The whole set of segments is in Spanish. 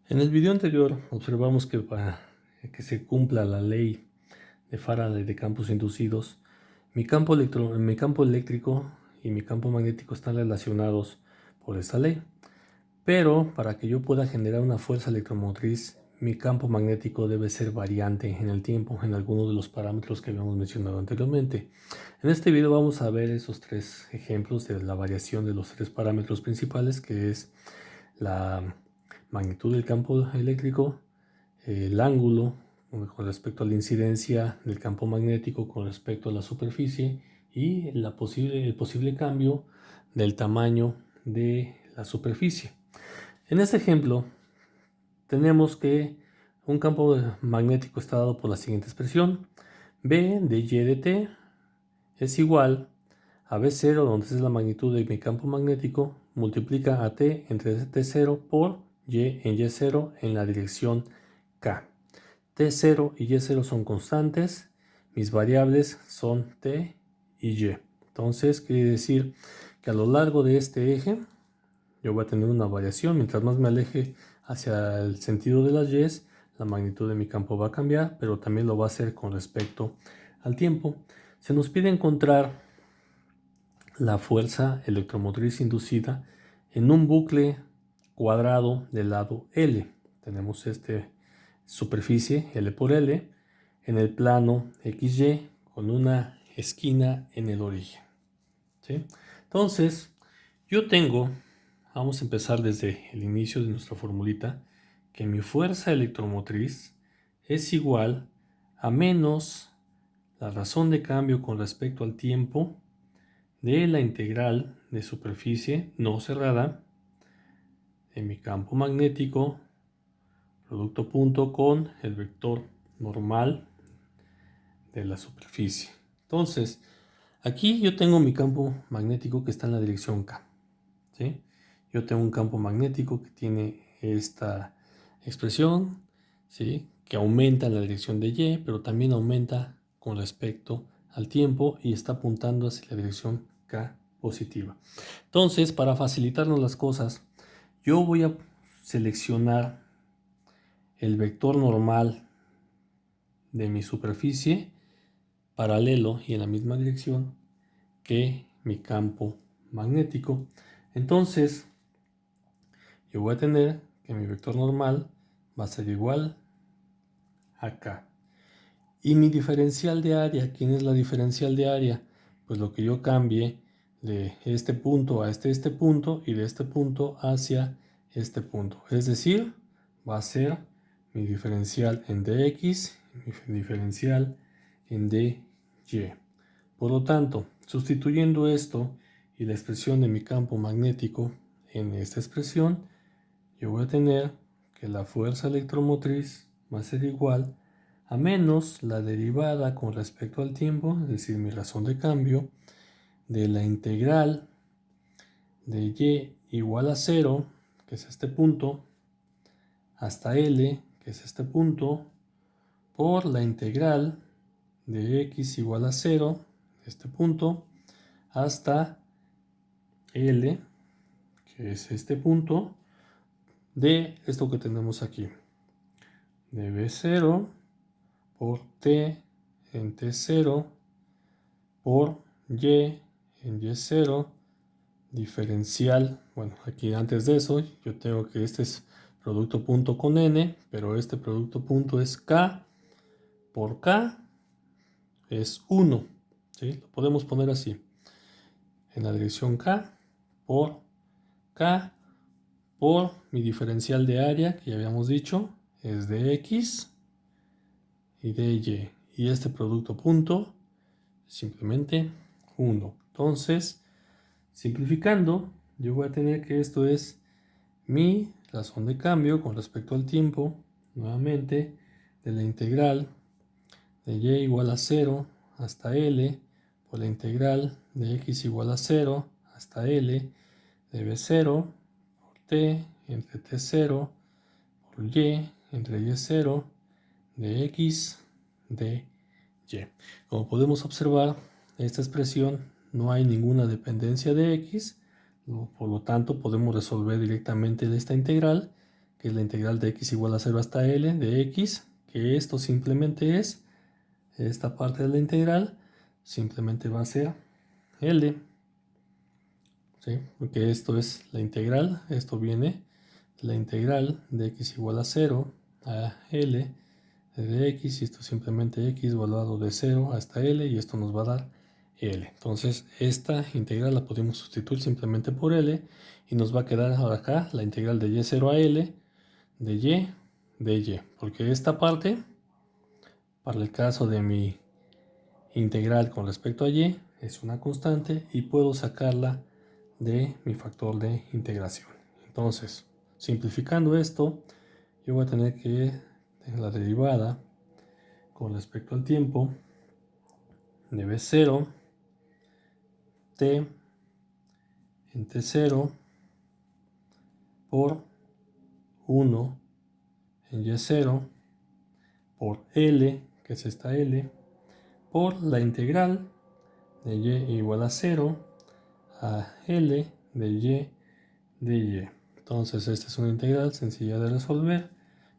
En el video anterior observamos que para que se cumpla la ley de Faraday de campos inducidos, mi campo eléctrico y mi campo magnético están relacionados por esta ley. Pero para que yo pueda generar una fuerza electromotriz, mi campo magnético debe ser variante en el tiempo, en algunos de los parámetros que habíamos mencionado anteriormente. En este video vamos a ver esos tres ejemplos de la variación de los tres parámetros principales, que es la magnitud del campo eléctrico, el ángulo con respecto a la incidencia del campo magnético con respecto a la superficie y el posible cambio del tamaño de la superficie. En este ejemplo tenemos que un campo magnético está dado por la siguiente expresión: B de Y de T es igual a B0, donde es la magnitud de mi campo magnético, multiplica a T entre T0 por Y en Y0 en la dirección K. T0 y Y0 son constantes, mis variables son T y Y. Entonces quiere decir que a lo largo de este eje yo voy a tener una variación. Mientras más me aleje hacia el sentido de las Y, la magnitud de mi campo va a cambiar, pero también lo va a hacer con respecto al tiempo. Se nos pide encontrar la fuerza electromotriz inducida en un bucle cuadrado del lado L. Tenemos esta superficie L por L en el plano XY con una esquina en el origen. ¿Sí? Entonces, vamos a empezar desde el inicio de nuestra formulita, que mi fuerza electromotriz es igual a menos la razón de cambio con respecto al tiempo de la integral de superficie no cerrada en mi campo magnético, producto punto con el vector normal de la superficie. Entonces, aquí yo tengo mi campo magnético que está en la dirección K. ¿Sí? Yo tengo un campo magnético que tiene esta expresión, ¿sí?, que aumenta en la dirección de Y, pero también aumenta con respecto al tiempo y está apuntando hacia la dirección K positiva. Entonces, para facilitarnos las cosas, yo voy a seleccionar el vector normal de mi superficie paralelo y en la misma dirección que mi campo magnético. Entonces, yo voy a tener que mi vector normal va a ser igual a K. Y mi diferencial de área, ¿quién es la diferencial de área? Pues lo que yo cambie de este punto a este punto y de este punto hacia este punto. Es decir, va a ser mi diferencial en dx y mi diferencial en dy. Por lo tanto, sustituyendo esto y la expresión de mi campo magnético en esta expresión, yo voy a tener que la fuerza electromotriz va a ser igual a menos la derivada con respecto al tiempo, es decir, mi razón de cambio, de la integral de y igual a 0, que es este punto, hasta L, que es este punto, por la integral de x igual a 0, este punto, hasta L, que es este punto, de esto que tenemos aquí, de B0 por T en T0 por Y en Y0 diferencial. Bueno, aquí antes de eso yo tengo que este es producto punto con N, pero este producto punto es K por K es 1. ¿Sí? Lo podemos poner así, en la dirección K por mi diferencial de área, que ya habíamos dicho, es de X y de Y. Y este producto punto, simplemente 1. Entonces, simplificando, yo voy a tener que esto es mi razón de cambio con respecto al tiempo, nuevamente, de la integral de y igual a 0 hasta L, por la integral de x igual a 0 hasta L, de B0 por T entre T0 por Y entre Y0 de X de Y. Como podemos observar, esta expresión no hay ninguna dependencia de X, por lo tanto podemos resolver directamente de esta integral que es la integral de x igual a 0 hasta L de x, que esto simplemente es, esta parte de la integral, simplemente va a ser L, ¿sí? Porque esto es la integral, esto viene la integral de x igual a 0 a L de x, y esto simplemente x evaluado de 0 hasta L, y esto nos va a dar L. Entonces esta integral la podemos sustituir simplemente por L, y nos va a quedar ahora acá la integral de y0 a L de y, porque esta parte, para el caso de mi integral con respecto a y, es una constante y puedo sacarla de mi factor de integración. Entonces, simplificando esto, yo voy a tener que la derivada con respecto al tiempo de b0 t en t0 por 1 en y0 por L, que es esta L, por la integral de y igual a 0 a L de y de y. Entonces esta es una integral sencilla de resolver.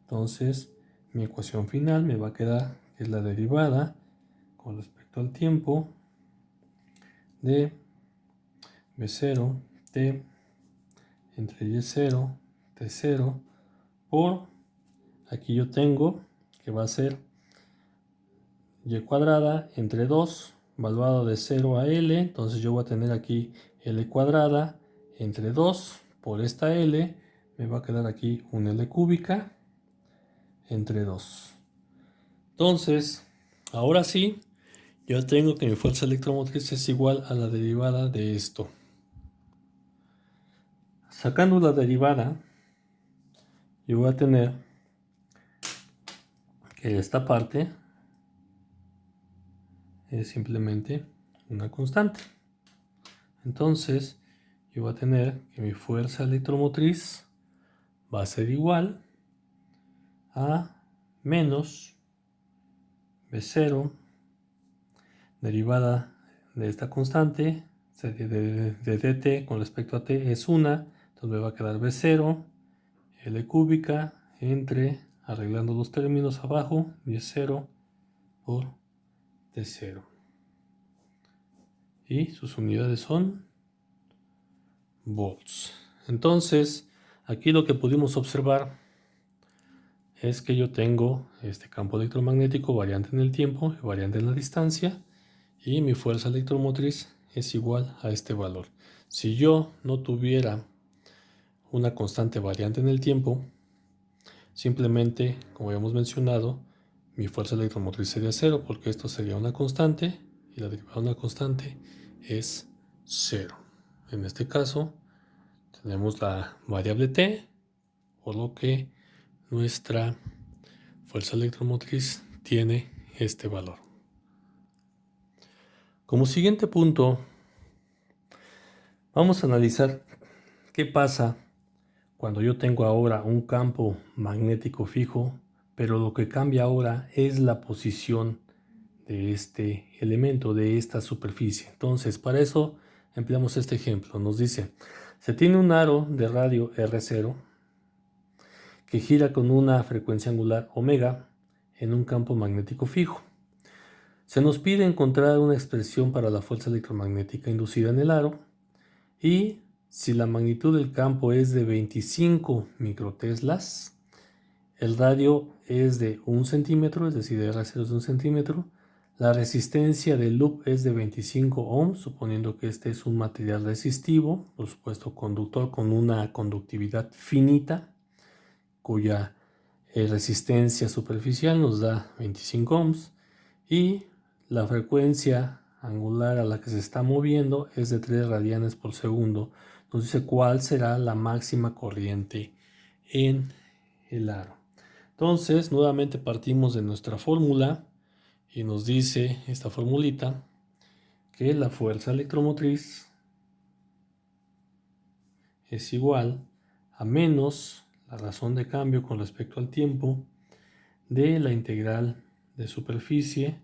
Entonces mi ecuación final me va a quedar que es la derivada con respecto al tiempo de b0 t entre y0 t0 por, aquí yo tengo que va a ser y cuadrada entre 2 evaluado de 0 a L, entonces yo voy a tener aquí L cuadrada entre 2 por esta L, me va a quedar aquí una L cúbica entre 2. Entonces, ahora sí, yo tengo que mi fuerza electromotriz es igual a la derivada de esto. Sacando la derivada, yo voy a tener que esta parte es simplemente una constante. Entonces, yo voy a tener que mi fuerza electromotriz va a ser igual a menos B0 derivada de esta constante de dt con respecto a t es 1, entonces me va a quedar B0 L cúbica entre, arreglando los términos abajo, Y0 por T0, y sus unidades son volts. Entonces aquí lo que pudimos observar es que yo tengo este campo electromagnético variante en el tiempo y variante en la distancia, y mi fuerza electromotriz es igual a este valor. Si yo no tuviera una constante variante en el tiempo, simplemente, como habíamos mencionado, mi fuerza electromotriz sería 0, porque esto sería una constante y la derivada de una constante es 0. En este caso tenemos la variable t, por lo que nuestra fuerza electromotriz tiene este valor. Como siguiente punto, vamos a analizar qué pasa cuando yo tengo ahora un campo magnético fijo, pero lo que cambia ahora es la posición de este elemento, de esta superficie. Entonces, para eso empleamos este ejemplo. Nos dice, se tiene un aro de radio R0 que gira con una frecuencia angular omega en un campo magnético fijo. Se nos pide encontrar una expresión para la fuerza electromagnética inducida en el aro, y si la magnitud del campo es de 25 microteslas, el radio es de 1 centímetro, es decir, R0 es de 1 centímetro, la resistencia del loop es de 25 ohms, suponiendo que este es un material resistivo, por supuesto conductor con una conductividad finita, cuya resistencia superficial nos da 25 ohms, y la frecuencia angular a la que se está moviendo es de 3 radianes por segundo. Nos dice cuál será la máxima corriente en el aro. Entonces, nuevamente partimos de nuestra fórmula y nos dice esta formulita que la fuerza electromotriz es igual a menos la razón de cambio con respecto al tiempo de la integral de superficie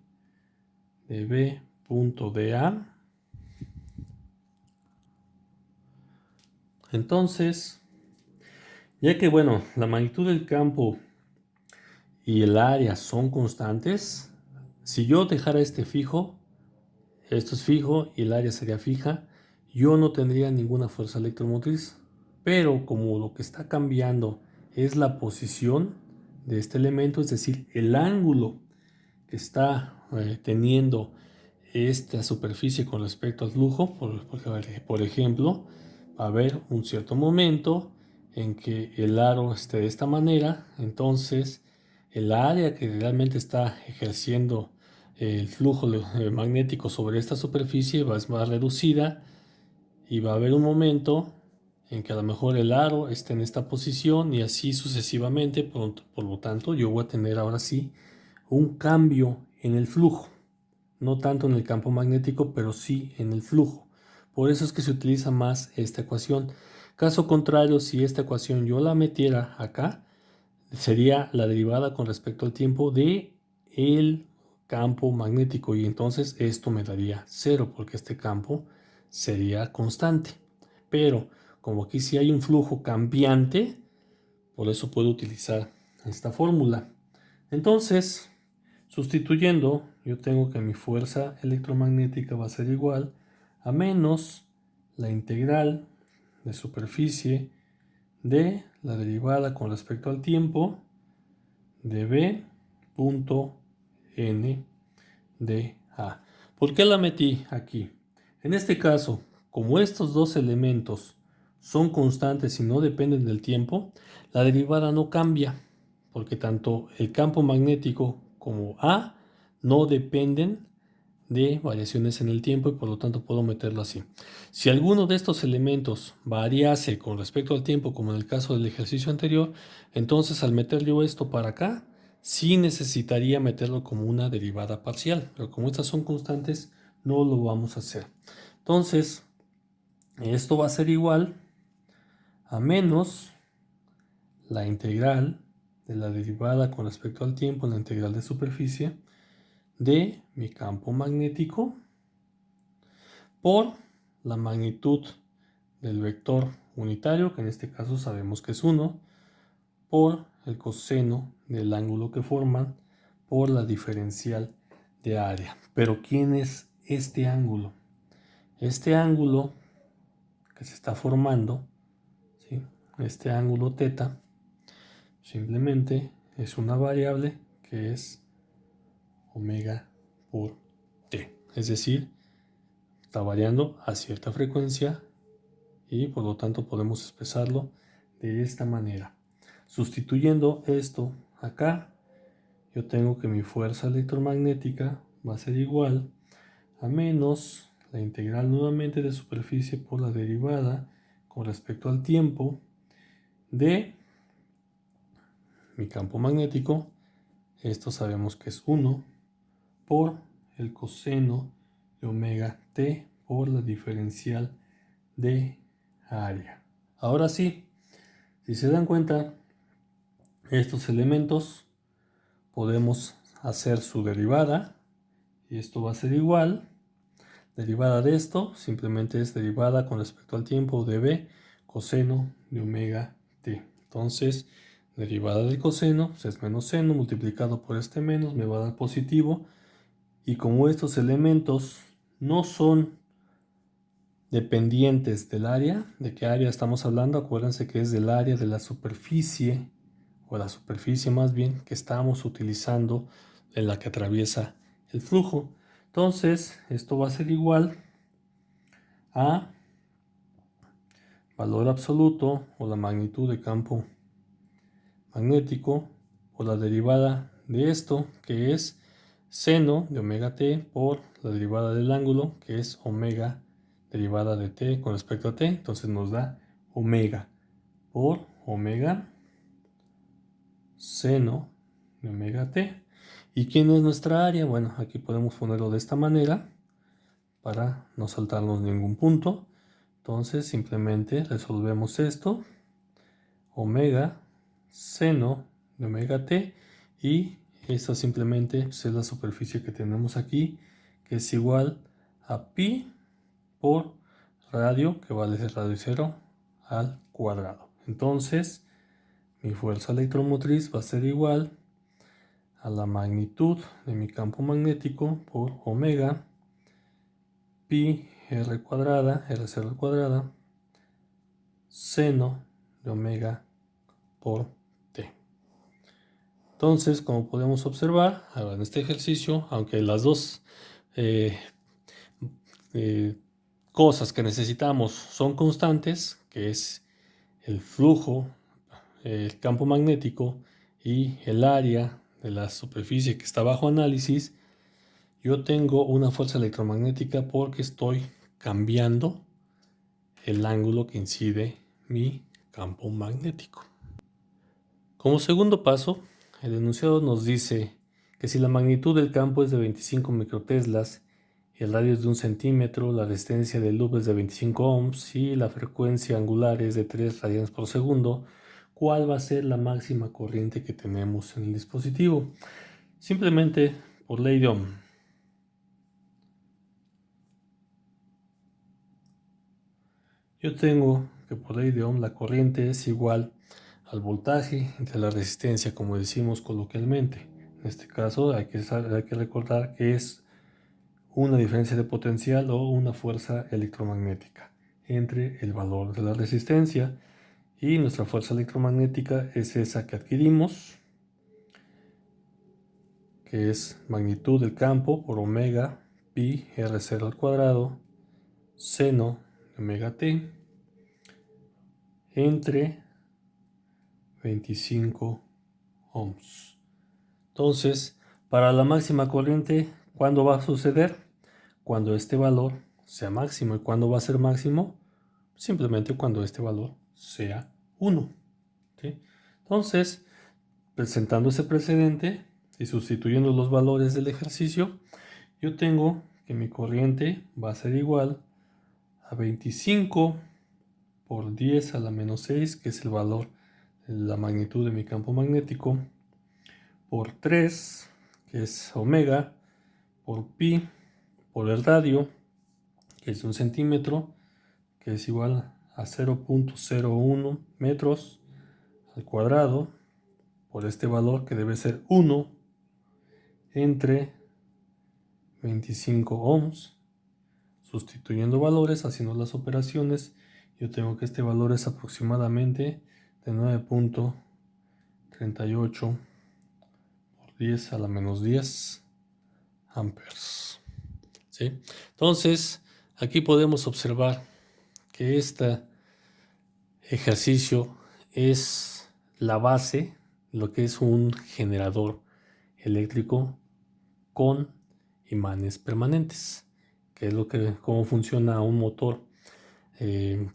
de B punto dA. Entonces, Ya que, bueno, la magnitud del campo y el área son constantes, si yo dejara este fijo, esto es fijo y el área sería fija, yo no tendría ninguna fuerza electromotriz. Pero como lo que está cambiando es la posición de este elemento, es decir, el ángulo que está teniendo esta superficie con respecto al flujo, por ejemplo, va a haber un cierto momento en que el aro esté de esta manera, entonces el área que realmente está ejerciendo el flujo magnético sobre esta superficie va a ser más reducida y va a haber un momento en que a lo mejor el aro esté en esta posición y así sucesivamente, por lo tanto yo voy a tener ahora sí un cambio en el flujo, no tanto en el campo magnético, pero sí en el flujo. Por eso es que se utiliza más esta ecuación. Caso contrario, si esta ecuación yo la metiera acá, sería la derivada con respecto al tiempo de el campo magnético y entonces esto me daría 0 porque este campo sería constante. Pero como aquí sí hay un flujo cambiante, por eso puedo utilizar esta fórmula. Entonces, sustituyendo, yo tengo que mi fuerza electromagnética va a ser igual a menos la integral de superficie de la derivada con respecto al tiempo de B punto N de A. ¿Por qué la metí aquí? En este caso, como estos dos elementos son constantes y no dependen del tiempo, la derivada no cambia, porque tanto el campo magnético como A no dependen de variaciones en el tiempo y por lo tanto puedo meterlo así. Si alguno de estos elementos variase con respecto al tiempo, como en el caso del ejercicio anterior, entonces al meter yo esto para acá, sí necesitaría meterlo como una derivada parcial, pero como estas son constantes, no lo vamos a hacer. Entonces, esto va a ser igual a menos la integral de la derivada con respecto al tiempo en la integral de superficie de mi campo magnético por la magnitud del vector unitario, que en este caso sabemos que es 1, por el coseno del ángulo que forman, por la diferencial de área. Pero ¿quién es este ángulo? Este ángulo que se está formando, ¿sí? Este ángulo θ, simplemente es una variable que es omega por t. Es decir, está variando a cierta frecuencia y por lo tanto podemos expresarlo de esta manera. Sustituyendo esto acá, yo tengo que mi fuerza electromagnética va a ser igual a menos la integral nuevamente de superficie por la derivada con respecto al tiempo de mi campo magnético. Esto sabemos que es 1 por el coseno de omega t por la diferencial de área. Ahora sí, si se dan cuenta, estos elementos podemos hacer su derivada y esto va a ser igual. Derivada de esto simplemente es derivada con respecto al tiempo de b coseno de omega t. Entonces, derivada del coseno pues es menos seno multiplicado por este menos me va a dar positivo. Y como estos elementos no son dependientes del área, ¿de qué área estamos hablando? Acuérdense que es del área de la superficie, o la superficie más bien, que estamos utilizando en la que atraviesa el flujo. Entonces, esto va a ser igual a valor absoluto o la magnitud de campo magnético o la derivada de esto, que es seno de omega t por la derivada del ángulo, que es omega derivada de t con respecto a t. Entonces nos da omega por omega seno de omega t. ¿Y quién es nuestra área? Bueno, aquí podemos ponerlo de esta manera para no saltarnos ningún punto. Entonces simplemente resolvemos esto. Omega seno de omega t y esta simplemente es la superficie que tenemos aquí, que es igual a pi por radio, que vale ser radio 0 al cuadrado. Entonces mi fuerza electromotriz va a ser igual a la magnitud de mi campo magnético por omega pi r cuadrada, r0 al cuadrada, seno de omega por t. Entonces, como podemos observar, ahora en este ejercicio, aunque las dos cosas que necesitamos son constantes, que es el flujo, el campo magnético y el área de la superficie que está bajo análisis, yo tengo una fuerza electromagnética porque estoy cambiando el ángulo que incide mi campo magnético. Como segundo paso, el enunciado nos dice que si la magnitud del campo es de 25 microteslas y el radio es de 1 centímetro, la resistencia del loop es de 25 ohms y la frecuencia angular es de 3 radianes por segundo, ¿cuál va a ser la máxima corriente que tenemos en el dispositivo? Simplemente por ley de Ohm. Yo tengo que por ley de Ohm la corriente es igual al voltaje entre la resistencia, como decimos coloquialmente. En este caso hay que recordar que es una diferencia de potencial o una fuerza electromagnética entre el valor de la resistencia y nuestra fuerza electromagnética es esa que adquirimos, que es magnitud del campo por omega pi r0 al cuadrado seno de omega t entre 25 ohms. Entonces, para la máxima corriente, ¿cuándo va a suceder? Cuando este valor sea máximo. ¿Y cuándo va a ser máximo? Simplemente cuando este valor sea 1. ¿Sí? Entonces, presentando ese precedente y sustituyendo los valores del ejercicio, yo tengo que mi corriente va a ser igual a 25 por 10 a la menos 6, que es el valor de la magnitud de mi campo magnético, por 3, que es omega, por pi, por el radio, que es 1 centímetro, que es igual a 0.01 metros al cuadrado, por este valor que debe ser 1 entre 25 ohms. Sustituyendo valores, haciendo las operaciones, yo tengo que este valor es aproximadamente de 9.38 por 10 a la menos 10 amperes. ¿Sí? Entonces, aquí podemos observar que este ejercicio es la base, lo que es un generador eléctrico con imanes permanentes, que es cómo funciona un motor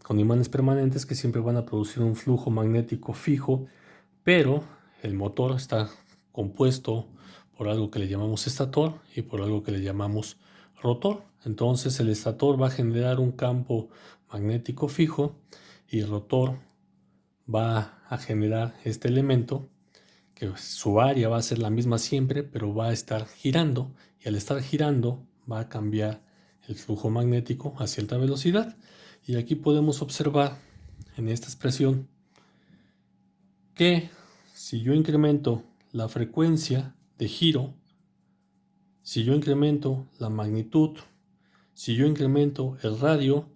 con imanes permanentes que siempre van a producir un flujo magnético fijo, pero el motor está compuesto por algo que le llamamos estator y por algo que le llamamos rotor. Entonces el estator va a generar un campo magnético fijo y el rotor va a generar este elemento que su área va a ser la misma siempre, pero va a estar girando, y al estar girando va a cambiar el flujo magnético a cierta velocidad. Y aquí podemos observar en esta expresión que si yo incremento la frecuencia de giro, si yo incremento la magnitud, si yo incremento el radio,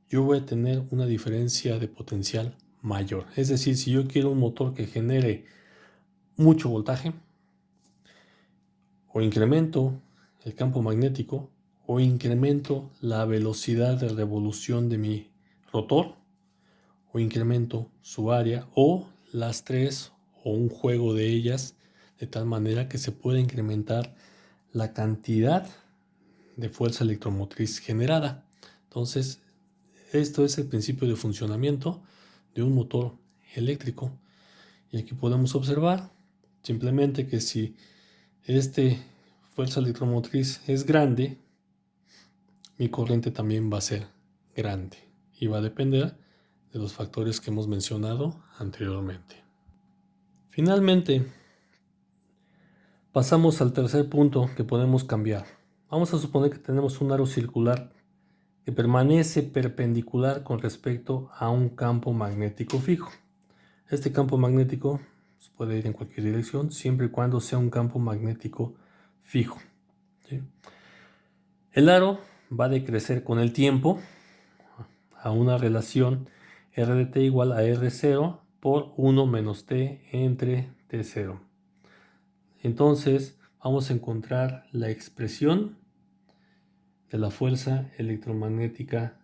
yo voy a tener una diferencia de potencial mayor. Es decir, si yo quiero un motor que genere mucho voltaje, o incremento el campo magnético, o incremento la velocidad de revolución de mi rotor, o incremento su área, o las tres, o un juego de ellas, de tal manera que se pueda incrementar la cantidad de fuerza electromotriz generada. Entonces, esto es el principio de funcionamiento de un motor eléctrico. Y aquí podemos observar simplemente que si esta fuerza electromotriz es grande, mi corriente también va a ser grande y va a depender de los factores que hemos mencionado anteriormente. Finalmente, pasamos al tercer punto que podemos cambiar. Vamos a suponer que tenemos un aro circular que permanece perpendicular con respecto a un campo magnético fijo. Este campo magnético puede ir en cualquier dirección siempre y cuando sea un campo magnético fijo, ¿sí? El aro va a decrecer con el tiempo a una relación R de t igual a R0 por 1 menos t entre T0. Entonces vamos a encontrar la expresión de la fuerza electromagnética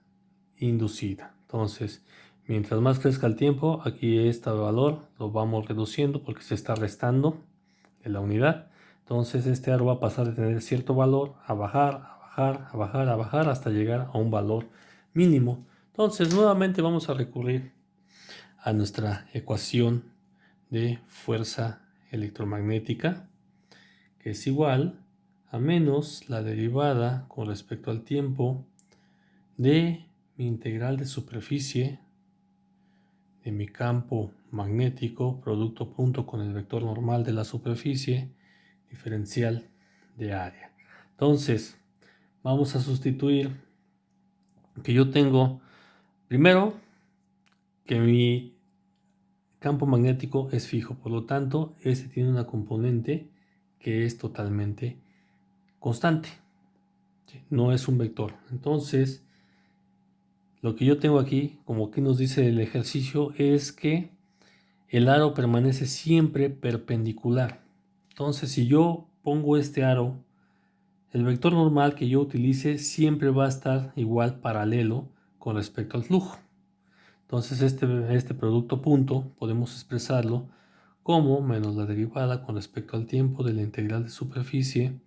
inducida. Entonces, mientras más crezca el tiempo, aquí este valor lo vamos reduciendo porque se está restando de la unidad. Entonces este aro va a pasar de tener cierto valor a bajar, a bajar, a bajar, a bajar hasta llegar a un valor mínimo. Entonces nuevamente vamos a recurrir a nuestra ecuación de fuerza electromagnética, que es igual a menos la derivada con respecto al tiempo de mi integral de superficie de mi campo magnético, producto punto con el vector normal de la superficie, diferencial de área. Entonces, vamos a sustituir que yo tengo, primero, que mi campo magnético es fijo, por lo tanto, este tiene una componente que es totalmente constante, ¿sí? No es un vector. Entonces, lo que yo tengo aquí, como aquí nos dice el ejercicio, es que el aro permanece siempre perpendicular. Entonces, si yo pongo este aro, el vector normal que yo utilice siempre va a estar igual paralelo con respecto al flujo. Entonces, este producto punto podemos expresarlo como menos la derivada con respecto al tiempo de la integral de superficie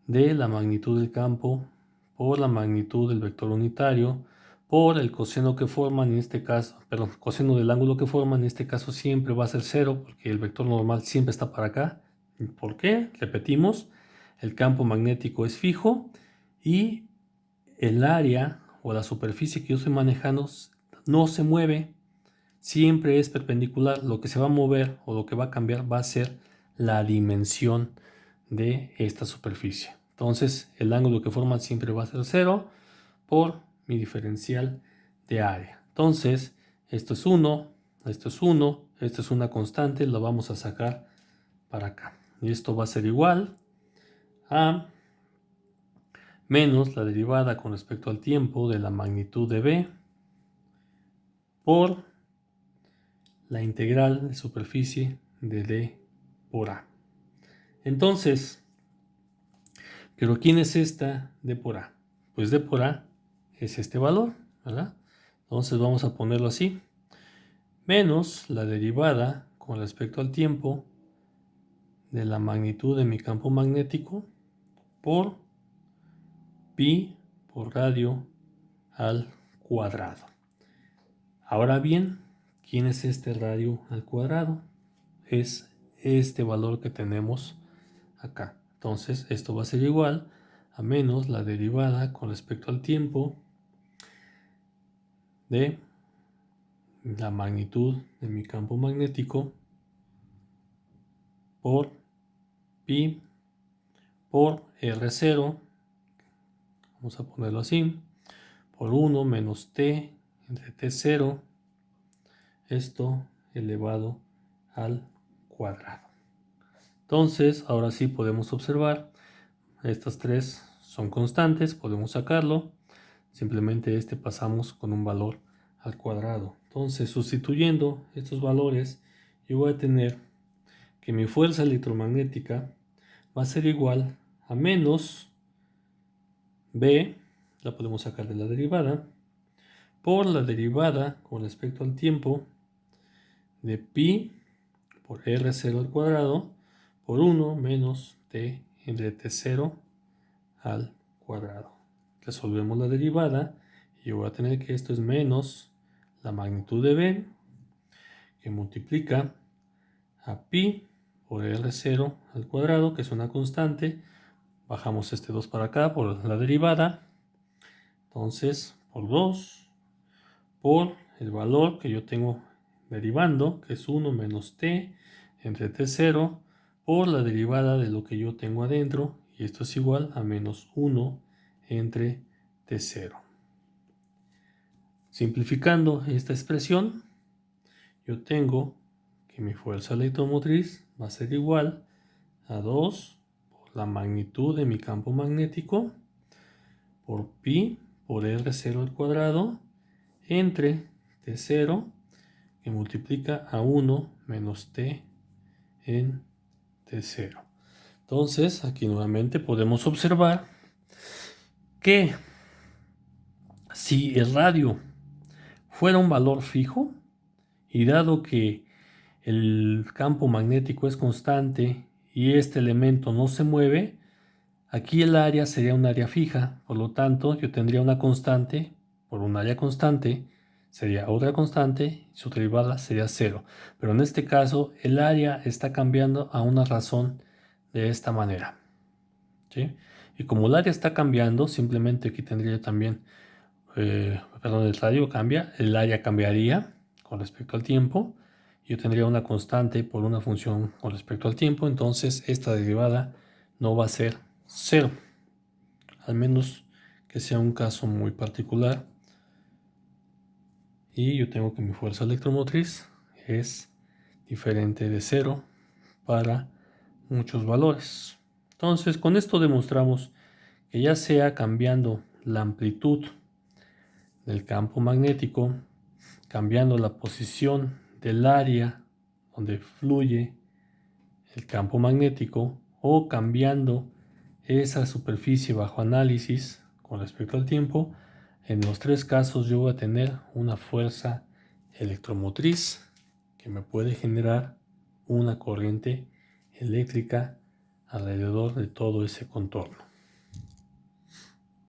de la magnitud del campo por la magnitud del vector unitario por el coseno que forman, en este caso, perdón, coseno del ángulo que forman, en este caso siempre va a ser 0 porque el vector normal siempre está para acá. ¿Por qué? Repetimos, el campo magnético es fijo y el área o la superficie que yo estoy manejando no se mueve, siempre es perpendicular. Lo que se va a mover o lo que va a cambiar va a ser la dimensión de esta superficie. Entonces el ángulo que forman siempre va a ser 0 por mi diferencial de área. Entonces esto es 1, esto es 1, esto es una constante, lo vamos a sacar para acá. Y esto va a ser igual a menos la derivada con respecto al tiempo de la magnitud de B por la integral de superficie de D por A. Entonces, ¿pero quién es esta D por A? Pues D por A es este valor, ¿verdad? Entonces vamos a ponerlo así. Menos la derivada con respecto al tiempo de la magnitud de mi campo magnético por pi por radio al cuadrado. Ahora bien, ¿quién es este radio al cuadrado? Es este valor que tenemos acá. Entonces esto va a ser igual a menos la derivada con respecto al tiempo de la magnitud de mi campo magnético por pi por R0, vamos a ponerlo así, por 1 menos t entre T0, esto elevado al cuadrado. Entonces, ahora sí podemos observar, estas tres son constantes, podemos sacarlo, simplemente pasamos con un valor al cuadrado. Entonces, sustituyendo estos valores, yo voy a tener que mi fuerza electromagnética va a ser igual a menos B, la podemos sacar de la derivada, por la derivada con respecto al tiempo de pi por R0 al cuadrado por 1 menos t entre T0 al cuadrado. Resolvemos la derivada y yo voy a tener que esto es menos la magnitud de B que multiplica a pi por R0 al cuadrado, que es una constante. Bajamos este 2 para acá por la derivada. Entonces, por 2 por el valor que yo tengo derivando, que es 1 menos t entre T0 por la derivada de lo que yo tengo adentro, y esto es igual a menos 1 entre T0. Simplificando esta expresión, yo tengo que mi fuerza electromotriz va a ser igual a 2 por la magnitud de mi campo magnético por pi por R0 al cuadrado entre T0 que multiplica a 1 menos T en T0. Entonces, aquí nuevamente podemos observar que si el radio fuera un valor fijo, y dado que el campo magnético es constante y este elemento no se mueve, aquí el área sería un área fija, por lo tanto yo tendría una constante por un área constante, sería otra constante, su derivada sería 0. Pero en este caso el área está cambiando a una razón de esta manera, ¿sí? Y como el área está cambiando, simplemente aquí tendría también, perdón, el radio cambia, el área cambiaría con respecto al tiempo. Yo tendría una constante por una función con respecto al tiempo, entonces esta derivada no va a ser 0, al menos que sea un caso muy particular. Y yo tengo que mi fuerza electromotriz es diferente de 0 para muchos valores. Entonces, con esto demostramos que ya sea cambiando la amplitud del campo magnético, cambiando la posición del área donde fluye el campo magnético o cambiando esa superficie bajo análisis con respecto al tiempo, en los tres casos yo voy a tener una fuerza electromotriz que me puede generar una corriente eléctrica alrededor de todo ese contorno.